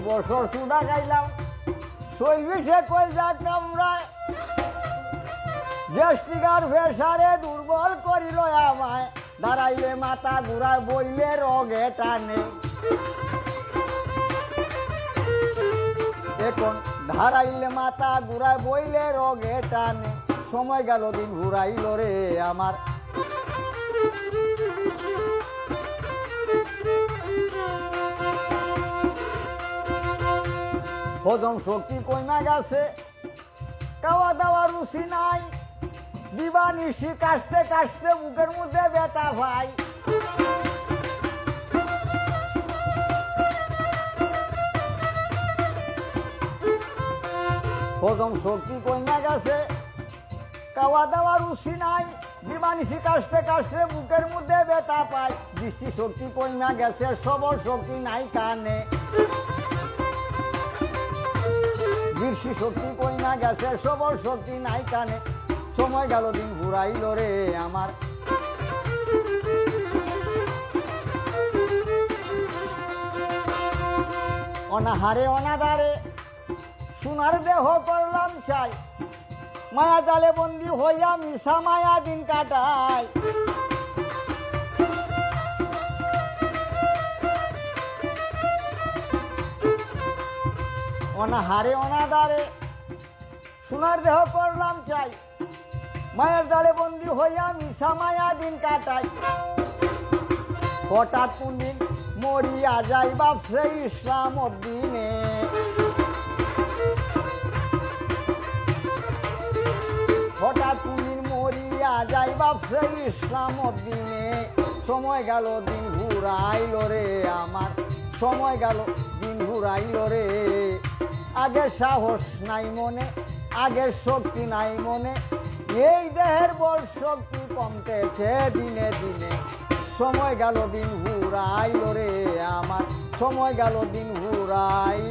বছর চুডা খাইলাম শৈবিষে কইজা কামড়ায় গ্যাস্ট্রিকার প্রেসারে দুর্বল করিল আমায় দাঁড়াইলে মাথা ঘুরায় বইলে রগে টানে এখন ধারাইলে মাথা ঘুরায় বইলে রগে টানে সময় গেল দিন ঘুরাইল রে আমার হজম শক্তি কইমা গেছে খাওয়া দাওয়া রুচি নাই দিবা নিশি কাশতে কাশতে বুকের মধ্যে ব্যথা ভাই হজম শক্তি কইমা গেছে খাওয়া দাওয়া রুচি নাই দিবা নিশি কাশতে কাশতে বুকের মধ্যে ব্যথা পায় দৃষ্টি শক্তি কইমা গেছে সবল শক্তি নাই কানে দৃষ্টি শক্তি কইমা গেছে সবল শক্তি নাই কানে সময় গেল দিন ঘুরাইল রে আমার অনাহারে অনাদারে সোনার দেহ করলাম চাই মায়া জালে বন্দি হইয়া মিশা মায়া দিন কাটাই অনাহারে অনাদারে সোনার দেহ করলাম চাই মায়ের জালে বন্দি হইয়া মিশা মায়া দিন কাটাই হঠাৎ কোনদিন মরিয়া যাই বাপসে ইসলাম দিনে হঠাৎ কোনদিন মরিয়া যাই বাপসে ইসলাম দিনে সময় গেল দিন ঘুরাইল রে আমার সময় গেল দিন ঘুরাইল রে আগের সাহস নাই মনে আগের শক্তি নাই মনে এই দেহের বল শক্তি কমতেছে দিনে দিনে সময় গেল দিন ঘুরাইল রে আমার সময় গেল দিন ঘুরাইল